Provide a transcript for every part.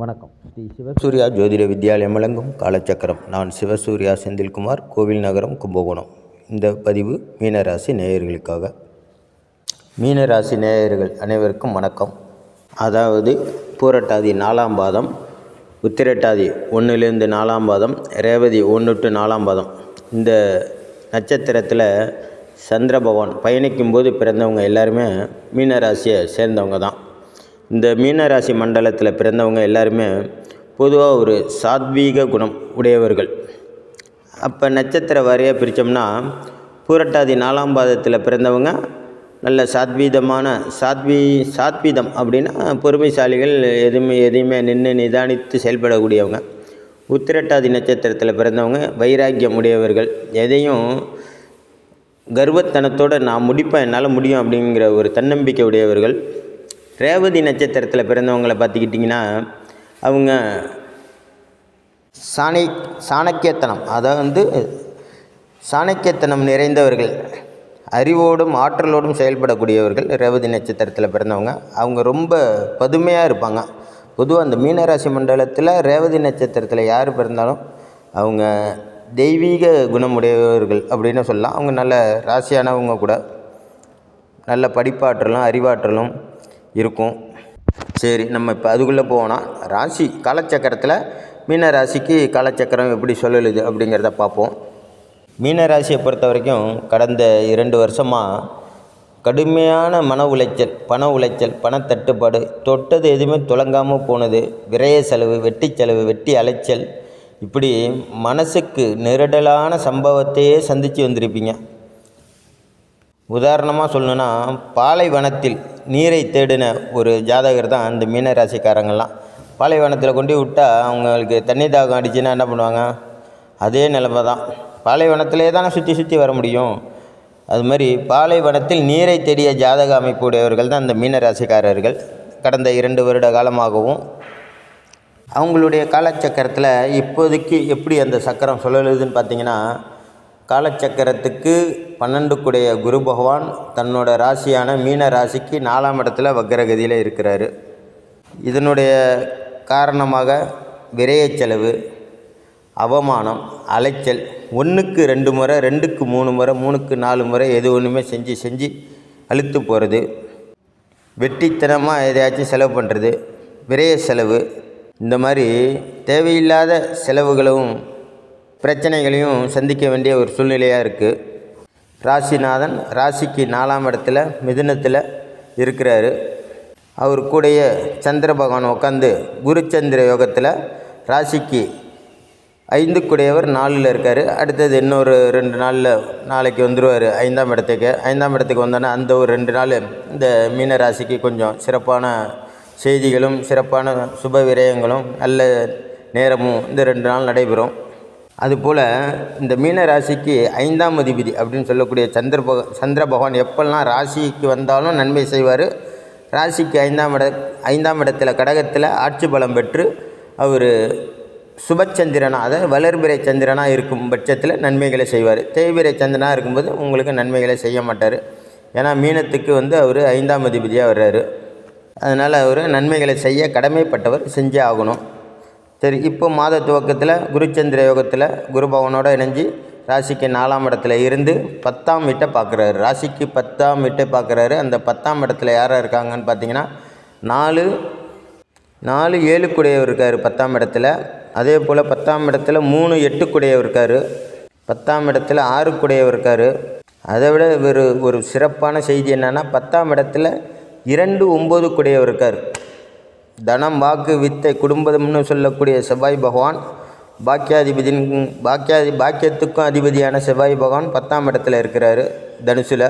வணக்கம். ஸ்ரீ சிவசூர்யா ஜோதிட வித்யாலயம் வழங்கும் காலச்சக்கரம். நான் சிவசூர்யா செந்தில்குமார், கோவில் நகரம், கும்பகோணம். இந்த பதிவு மீனராசி நேயர்களுக்காக. மீனராசி நேயர்கள் அனைவருக்கும் வணக்கம். அதாவது பூரட்டாதி 4ஆம் பாதம், உத்திரட்டாதி 1லேருந்து 4ஆம் பாதம், ரேவதி 1 to 4ஆம் பாதம், இந்த நட்சத்திரத்தில் சந்திர பகவான் பயணிக்கும்போது பிறந்தவங்க எல்லாருமே மீனராசியை சேர்ந்தவங்க தான். இந்த மீனராசி மண்டலத்தில் பிறந்தவங்க எல்லாருமே பொதுவாக ஒரு சாத்வீக குணம் உடையவர்கள். அப்போ நட்சத்திர வாரியாக பிரித்தோம்னா பூரட்டாதி 4ஆம் பாதத்தில் பிறந்தவங்க நல்ல சாத்வீதம் அப்படின்னா பொறுமைசாலிகள், எதையுமே நின்று நிதானித்து செயல்படக்கூடியவங்க. உத்திரட்டாதி நட்சத்திரத்தில் பிறந்தவங்க வைராக்கியம் உடையவர்கள், எதையும் கர்வத்தனத்தோடு நான் முடிப்பேன், என்னால் முடியும் அப்படிங்கிற ஒரு தன்னம்பிக்கை உடையவர்கள். ரேவதி நட்சத்திரத்தில் பிறந்தவங்களை பார்த்துக்கிட்டிங்கன்னா அவங்க சாணக்கியத்தனம், அதாவது சாணக்கியத்தனம் நிறைந்தவர்கள், அறிவோடும் ஆற்றலோடும் செயல்படக்கூடியவர்கள். ரேவதி நட்சத்திரத்தில் பிறந்தவங்க அவங்க ரொம்ப பதுமையாக இருப்பாங்க. பொதுவாக அந்த மீனராசி மண்டலத்தில் ரேவதி நட்சத்திரத்தில் யார் பிறந்தாலும் அவங்க தெய்வீக குணமுடையவர்கள் அப்படின்னு சொல்லலாம். அவங்க நல்ல ராசியானவங்க கூட, நல்ல படிப்பாற்றலும் அறிவாற்றலும் இருக்கும். சரி, நம்ம இப்போ அதுக்குள்ளே போனால் ராசி காலச்சக்கரத்தில் மீன ராசிக்கு காலச்சக்கரம் எப்படி சொல்லுது அப்படிங்கிறத பார்ப்போம். மீன ராசியை பொறுத்த வரைக்கும் கடந்த 2 வருஷமாக கடுமையான பண உளைச்சல், பணத்தட்டுப்பாடு, தொட்டது எதுவுமே துலங்காமல் போனது, விரைய செலவு, வெட்டி செலவு, வெட்டி அலைச்சல், இப்படி மனசுக்கு நெருடலான சம்பவத்தையே சந்தித்து வந்திருப்பீங்க. உதாரணமாக சொல்லணுன்னா பாலைவனத்தில் நீரை தேடின ஒரு ஜாதகர் தான் அந்த மீனராசிக்காரங்கள்லாம். பாலைவனத்தில் கொண்டு விட்டால் அவங்களுக்கு தண்ணி தாகம் அடிச்சுன்னா என்ன பண்ணுவாங்க? அதே நிலைமை தான். பாலைவனத்திலே தானே சுற்றி வர முடியும். அது மாதிரி பாலைவனத்தில் நீரை தேடிய ஜாதக அமைப்புடையவர்கள் தான் அந்த மீனராசிக்காரர்கள். கடந்த 2 வருட காலமாகவும் அவங்களுடைய காலச்சக்கரத்தில் இப்போதைக்கு எப்படி அந்த சக்கரம் சொல்லலுதுன்னு பார்த்திங்கன்னா, காலச்சக்கரத்துக்கு 12 குரு பகவான் தன்னோட ராசியான மீன ராசிக்கு 4ஆம் இடத்துல வக்ரகதியில் இருக்கிறாரு. இதனுடைய காரணமாக விரைய செலவு, அவமானம், அலைச்சல், 1க்கு 2 முறை, 2க்கு 3 முறை, 3க்கு 4 முறை எது ஒன்றுமே செஞ்சு அழுத்து போகிறது, வெட்டித்தனமாக எதையாச்சும் செலவு பண்ணுறது, விரைய செலவு, இந்த மாதிரி தேவையில்லாத செலவுகளும் பிரச்சனைகளையும் சந்திக்க வேண்டிய ஒரு சூழ்நிலையாக இருக்குது. ராசிநாதன் ராசிக்கு 4ஆம் இடத்துல மிதுனத்தில் இருக்கிறாரு. அவர் கூடைய சந்திர பகவான் உட்காந்து குருச்சந்திர யோகத்தில் ராசிக்கு 5 4ல் இருக்கார். அடுத்தது இன்னொரு 2 நாளில் நாளைக்கு வந்துடுவார் 5ஆம் இடத்துக்கு. 5ஆம் இடத்துக்கு வந்தோன்னா அந்த ஒரு 2 நாள் இந்த மீன ராசிக்கு கொஞ்சம் சிறப்பான செய்திகளும் சிறப்பான சுப விரயங்களும் நல்ல நேரமும் இந்த 2 நாள் நடைபெறும். அதுபோல் இந்த மீன ராசிக்கு 5ஆம் அதிபதி அப்படின்னு சொல்லக்கூடிய சந்திர பகவான் எப்பெல்லாம் ராசிக்கு வந்தாலும் நன்மை செய்வார். ராசிக்கு 5ஆம் இடத்துல கடகத்தில் ஆட்சி பலம் பெற்று அவர் சுபச்சந்திரனாக, அதாவது வளர்பிறை சந்திரனாக இருக்கும் பட்சத்தில் நன்மைகளை செய்வார். தேய்பிறை சந்திரனாக இருக்கும்போது உங்களுக்கு நன்மைகளை செய்ய மாட்டார். ஏன்னா மீனத்துக்கு அவர் 5ஆம் அதிபதியாக வர்றாரு. அதனால் அவர் நன்மைகளை செய்ய கடமைப்பட்டவர், செஞ்சே ஆகணும். சரி, இப்போ மாத துவக்கத்தில் குருச்சந்திர யோகத்தில் குரு பகவானோடு இணைஞ்சு ராசிக்கு 4ஆம் இடத்துல இருந்து 10ஆம் வீட்டை பார்க்குறாரு. ராசிக்கு 10ஆம் வீட்டை பார்க்குறாரு. அந்த 10ஆம் இடத்துல யாராக இருக்காங்கன்னு பார்த்தீங்கன்னா 4 7 இருக்கார் 10ஆம் இடத்துல. அதே போல் 10ஆம் இடத்துல 3 8 இருக்கார். 10ஆம் இடத்துல 6 இருக்கார். அதை விட ஒரு சிறப்பான செய்தி என்னென்னா 10ஆம் இடத்துல 2 9 இருக்கார். தனம், வாக்கு, வித்தை, குடும்பம்னு சொல்லக்கூடிய செவ்வாய் பகவான் பாக்கியத்துக்கும் அதிபதியான செவ்வாய் பகவான் 10ஆம் இடத்துல இருக்கிறாரு தனுசில்.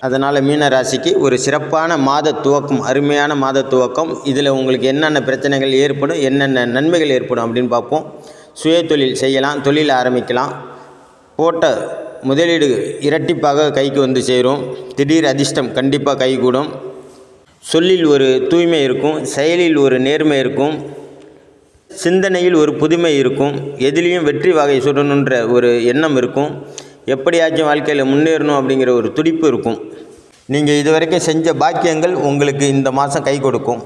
அதனால் மீன ராசிக்கு ஒரு சிறப்பான மாத துவக்கம், அருமையான மாத துவக்கம். இதில் உங்களுக்கு என்னென்ன பிரச்சனைகள் ஏற்படும், என்னென்ன நன்மைகள் ஏற்படும் அப்படின்னு பார்ப்போம். சுய தொழில் செய்யலாம், தொழில் ஆரம்பிக்கலாம். போட்ட முதலீடு இரட்டிப்பாக கைக்கு வந்து சேரும். திடீர் அதிர்ஷ்டம் கண்டிப்பாக கைகூடும். சொல்லில் ஒரு தூய்மை இருக்கும், செயலில் ஒரு நேர்மை இருக்கும், சிந்தனையில் ஒரு புதுமை இருக்கும், எதிலையும் வெற்றி வகை சுடணுன்ற ஒரு எண்ணம் இருக்கும், எப்படியாச்சும் வாழ்க்கையில் முன்னேறணும் அப்படிங்கிற ஒரு துடிப்பு இருக்கும். நீங்கள் இதுவரைக்கும் செஞ்ச பாக்கியங்கள் உங்களுக்கு இந்த மாதம் கை கொடுக்கும்.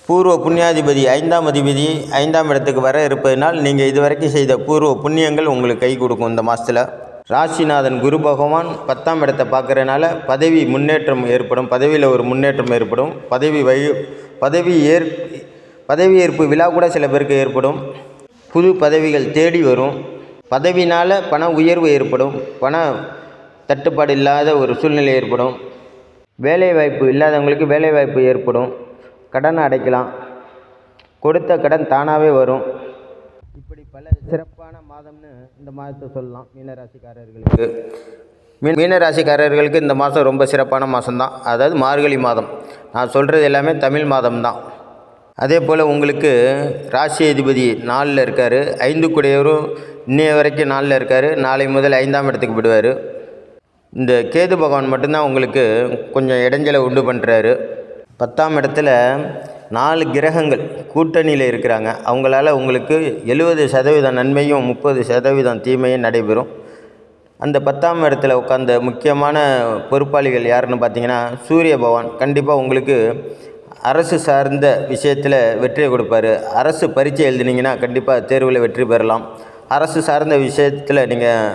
பூர்வ புண்ணியாதிபதி 5ஆம் அதிபதி 5ஆம் இடத்துக்கு வர இருப்பதனால் நீங்கள் இதுவரைக்கும் செய்த பூர்வ புண்ணியங்கள் உங்களுக்கு கை கொடுக்கும். இந்த மாதத்தில் ராசிநாதன் குரு பகவான் 10ஆம் இடத்தை பார்க்குறதுனால பதவி முன்னேற்றம் ஏற்படும். பதவியில் ஒரு முன்னேற்றம் ஏற்படும். பதவி ஏற்பு விழா கூட சில பேருக்கு ஏற்படும். புது பதவிகள் தேடி வரும். பதவினால் பண உயர்வு ஏற்படும். பண தட்டுப்பாடு இல்லாத ஒரு சூழ்நிலை ஏற்படும். வேலைவாய்ப்பு இல்லாதவங்களுக்கு வேலைவாய்ப்பு ஏற்படும். கடனை அடைக்கலாம். கொடுத்த கடன் தானாகவே வரும். இப்படி பல சிறப்பான மாதம்னு இந்த மாதத்தை சொல்லலாம். மீனராசிக்காரர்களுக்கு இந்த மாதம் ரொம்ப சிறப்பான மாதம்தான். அதாவது மார்கழி மாதம். நான் சொல்கிறது எல்லாமே தமிழ் மாதம்தான். அதே போல் உங்களுக்கு ராசி அதிபதி 4ல் இருக்கார். 5 கூடையவரும் இன்னைய வரைக்கும் 4ல் இருக்கார். நாளை முதல் 5ஆம் இடத்துக்கு விடுவார். இந்த கேது பகவான் மட்டும்தான் உங்களுக்கு கொஞ்சம் இடைஞ்சலை உண்டு பண்ணுறாரு. 10ஆம் இடத்துல 4 கிரகங்கள் கூட்டணியில் இருக்கிறாங்க. அவங்களால உங்களுக்கு 70% நன்மையும் 30% தீமையும் நடைபெறும். அந்த 10ஆம் இடத்துல உட்காந்த முக்கியமான பொறுப்பாளிகள் யாருன்னு பார்த்தீங்கன்னா சூரிய பகவான். கண்டிப்பாக உங்களுக்கு அரசு சார்ந்த விஷயத்தில் வெற்றியை கொடுப்பார். அரசு பரீட்சை எழுதினீங்கன்னா கண்டிப்பாக தேர்வில் வெற்றி பெறலாம். அரசு சார்ந்த விஷயத்தில் நீங்கள்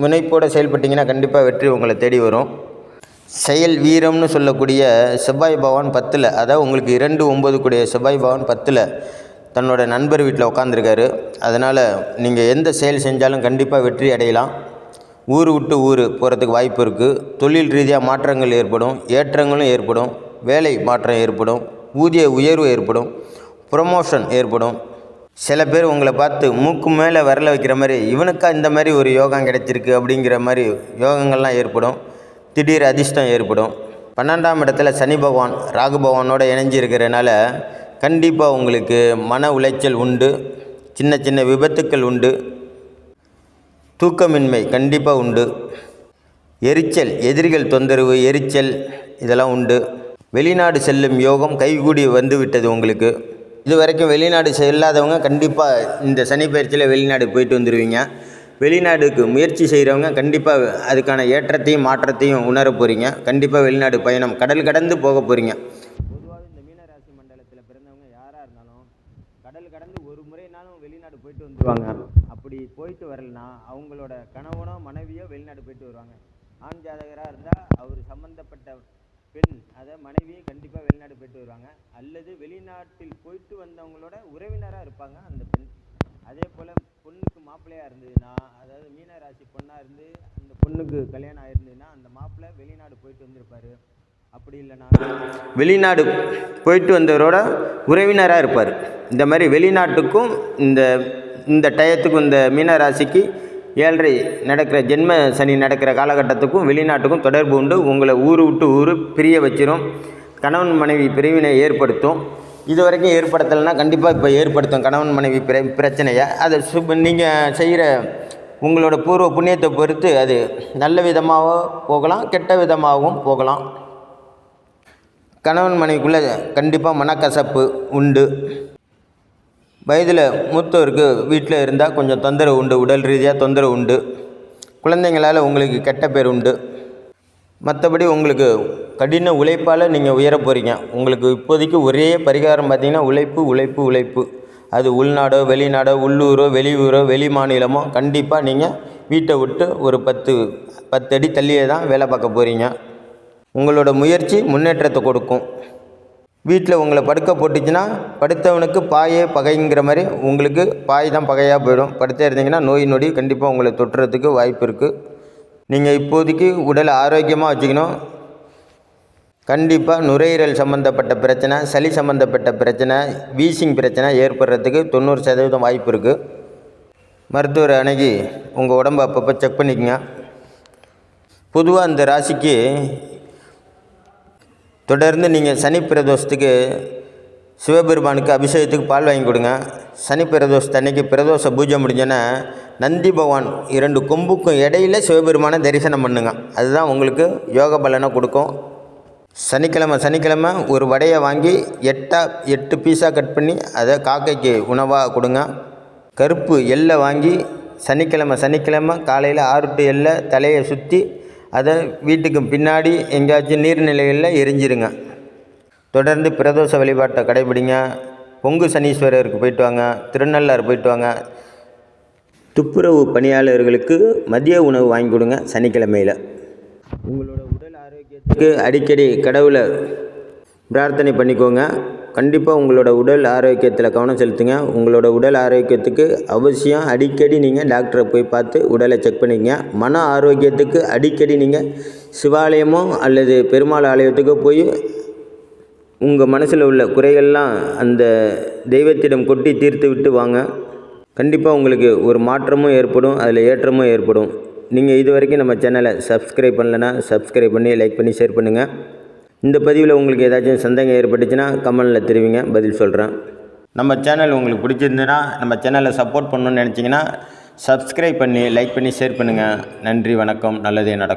முனைப்போடு செயல்பட்டிங்கன்னா கண்டிப்பாக வெற்றி உங்களை தேடி வரும். செயல் வீரம்னு சொல்லக்கூடிய செவ்வாய் பகவான் 10ல், அதாவது உங்களுக்கு 2-9 கூடிய செவ்வாய் பகவான் 10ல் தன்னோட நண்பர் வீட்டில் உட்காந்துருக்காரு. அதனால் நீங்கள் எந்த செயல் செஞ்சாலும் கண்டிப்பாக வெற்றி அடையலாம். ஊர் விட்டு ஊர் போகிறதுக்கு வாய்ப்பு இருக்குது. தொழில் ரீதியாக மாற்றங்கள் ஏற்படும். ஏற்றங்களும் ஏற்படும். வேலை மாற்றம் ஏற்படும். ஊதிய உயர்வு ஏற்படும். ப்ரொமோஷன் ஏற்படும். சில பேர் உங்களை பார்த்து மூக்கு மேலே விரல வைக்கிற மாதிரி இவனுக்கா இந்த மாதிரி ஒரு யோகம் கிடைச்சிருக்கு அப்படிங்கிற மாதிரி யோகங்கள்லாம் ஏற்படும். திடீர் அதிர்ஷ்டம் ஏற்படும். 12ஆம் இடத்துல சனி பகவான் ராகு பகவானோடு இணைஞ்சி இருக்கிறதுனால கண்டிப்பாக உங்களுக்கு மன உளைச்சல் உண்டு. சின்ன சின்ன விபத்துக்கள் உண்டு. தூக்கமின்மை கண்டிப்பாக உண்டு. எரிச்சல், எதிரிகள் தொந்தரவு, எரிச்சல் இதெல்லாம் உண்டு. வெளிநாடு செல்லும் யோகம் கைகூடி வந்து விட்டது உங்களுக்கு. இது வரைக்கும் வெளிநாடு செல்லாதவங்க கண்டிப்பாக இந்த சனி பயிற்சியில் வெளிநாடு போயிட்டு வந்துடுவீங்க. வெளிநாடுக்கு முயற்சி செய்கிறவங்க கண்டிப்பாக அதுக்கான ஏற்றத்தையும் மாற்றத்தையும் உணர போகிறீங்க. கண்டிப்பாக வெளிநாடு பயணம் கடல் கடந்து போக போகிறீங்க. பொதுவாக இந்த மீனராசி மண்டலத்தில் பிறந்தவங்க யாராக இருந்தாலும் கடல் கடந்து ஒரு முறைனாலும் வெளிநாடு போயிட்டு வந்துடுவாங்க. அப்படி போயிட்டு வரலனா அவங்களோட கணவனோ மனைவியோ வெளிநாடு போயிட்டு வருவாங்க. ஆண் ஜாதகராக இருந்தால் அவர் சம்மந்தப்பட்ட பெண் அதை மனைவியை கண்டிப்பாக வெளிநாடு போயிட்டு வருவாங்க. அல்லது வெளிநாட்டில் போயிட்டு வந்தவங்களோட உறவினராக இருப்பாங்க அந்த பெண். அதே போல் பொண்ணுக்கு மாப்பிள்ளையாக இருந்ததுன்னா, அதாவது மீனராசி பொண்ணாக இருந்து அந்த பொண்ணுக்கு கல்யாணம் ஆகிருந்ததுன்னா அந்த மாப்பிள்ளை வெளிநாடு போயிட்டு வந்திருப்பார். அப்படி இல்லைனா வெளிநாடு போயிட்டு வந்தவரோட உறவினராக இருப்பார். இந்த மாதிரி வெளிநாட்டுக்கும் இந்த டயத்துக்கும் இந்த மீனராசிக்கு 7.5 நடக்கிற ஜென்ம சனி நடக்கிற காலகட்டத்துக்கும் வெளிநாட்டுக்கும் தொடர்பு உண்டு. உங்களை ஊர் விட்டு ஊர் பிரிய வச்சிரும். கணவன் மனைவி பிரிவினை ஏற்படுத்தும். இது வரைக்கும் ஏற்படுத்தலைன்னா கண்டிப்பாக இப்போ ஏற்படுத்தும் கணவன் மனைவி பிரச்சனையை. அதை நீங்கள் செய்கிற உங்களோட பூர்வ புண்ணியத்தை பொறுத்து அது நல்ல விதமாகவும் போகலாம், கெட்ட விதமாகவும் போகலாம். கணவன் மனைவிக்குள்ளே கண்டிப்பாக மனக்கசப்பு உண்டு. வயதில் மூத்தவருக்கு வீட்டில் இருந்தால் கொஞ்சம் தொந்தரவு உண்டு. உடல் ரீதியாக தொந்தரவு உண்டு. குழந்தைங்களால் உங்களுக்கு கெட்ட பேர் உண்டு. மற்றபடி உங்களுக்கு கடின உழைப்பால் நீங்கள் உயர போகிறீங்க. உங்களுக்கு இப்போதைக்கு ஒரே பரிகாரம் பார்த்திங்கன்னா உழைப்பு. அது உள்நாடோ வெளிநாடோ உள்ளூரோ வெளியூரோ வெளி மாநிலமோ கண்டிப்பாக நீங்கள் வீட்டை விட்டு ஒரு 10 அடி தள்ளியே தான் வேலை பார்க்க போகிறீங்க. உங்களோட முயற்சி முன்னேற்றத்தை கொடுக்கும். வீட்டில் உங்களை படுக்க போட்டுச்சுன்னா படுத்தவனுக்கு பாயே பகைங்கிற மாதிரி உங்களுக்கு பாய் தான் பகையாக போயிடும். படுத்தே இருந்தீங்கன்னா நோய் நொடி கண்டிப்பாக உங்களை தொட்டுறதுக்கு வாய்ப்பு இருக்குது. நீங்கள் இப்போதைக்கு உடலை ஆரோக்கியமாக வச்சுக்கணும். கண்டிப்பாக நுரையீரல் சம்மந்தப்பட்ட பிரச்சனை, சளி சம்மந்தப்பட்ட பிரச்சனை, வீசிங் பிரச்சனை ஏற்படுறதுக்கு 90% வாய்ப்பு இருக்குது. மருத்துவரை அணுகி உங்கள் உடம்பை அப்பப்போ செக் பண்ணிக்கங்க. பொதுவாக இந்த ராசிக்கு தொடர்ந்து நீங்கள் சனி பிரதோஷத்துக்கு சிவபெருமானுக்கு அபிஷேகத்துக்கு பால் வாங்கி கொடுங்க. சனி பிரதோஷத்து அன்னைக்கு பிரதோஷ பூஜை முடிஞ்சோன்னா நந்தி பகவான் 2 கொம்புக்கும் இடையில சிவபெருமானை தரிசனம் பண்ணுங்க. அதுதான் உங்களுக்கு யோக பலனை கொடுக்கும். சனிக்கிழமை ஒரு வடையை வாங்கி 8 பீஸாக கட் பண்ணி அதை காக்கைக்கு உணவாக கொடுங்க. கருப்பு எள்ளை வாங்கி சனிக்கிழமை காலையில் 6 to 7 தலையை சுற்றி அதை வீட்டுக்கு பின்னாடி எங்கேயாச்சும் நீர்நிலைகளில் எரிஞ்சிருங்க. தொடர்ந்து பிரதோஷ வழிபாட்டை கடைபிடிங்க. பொங்கு சனீஸ்வரருக்கு போயிட்டு வாங்க. திருநள்ளாறு போயிட்டு வாங்க. துப்புரவு பணியாளர்களுக்கு மதிய உணவு வாங்கி கொடுங்க சனிக்கிழமையில். உங்களோட உடல் ஆரோக்கியத்துக்கு அடிக்கடி கடவுளை பிரார்த்தனை பண்ணிக்கோங்க. கண்டிப்பாக உங்களோட உடல் ஆரோக்கியத்தில் கவனம் செலுத்துங்க. உங்களோட உடல் ஆரோக்கியத்துக்கு அவசியம் அடிக்கடி நீங்கள் டாக்டரை போய் பார்த்து உடலை செக் பண்ணிக்கங்க. மன ஆரோக்கியத்துக்கு அடிக்கடி நீங்கள் சிவாலயமோ அல்லது பெருமாள் ஆலயத்துக்கோ போய் உங்கள் மனசில் உள்ள குறைகள்லாம் அந்த தெய்வத்திடம் கொட்டி தீர்த்து விட்டு வாங்க. கண்டிப்பாக உங்களுக்கு ஒரு மாற்றமும் ஏற்படும், அதில் ஏற்றமும் ஏற்படும். நீங்கள் இது வரைக்கும் நம்ம சேனலை சப்ஸ்கிரைப் பண்ணலைன்னா சப்ஸ்கிரைப் பண்ணி லைக் பண்ணி ஷேர் பண்ணுங்கள். இந்த பதிவில் உங்களுக்கு ஏதாச்சும் சந்தேகம் ஏற்பட்டுச்சுன்னா கமெண்டில் தெரிவிங்க, பதில் சொல்கிறேன். நம்ம சேனல் உங்களுக்கு பிடிச்சிருந்துன்னா நம்ம சேனலை சப்போர்ட் பண்ணணும்னு நினச்சிங்கன்னா சப்ஸ்கிரைப் பண்ணி லைக் பண்ணி ஷேர் பண்ணுங்கள். நன்றி, வணக்கம். நல்லதே நடக்கும்.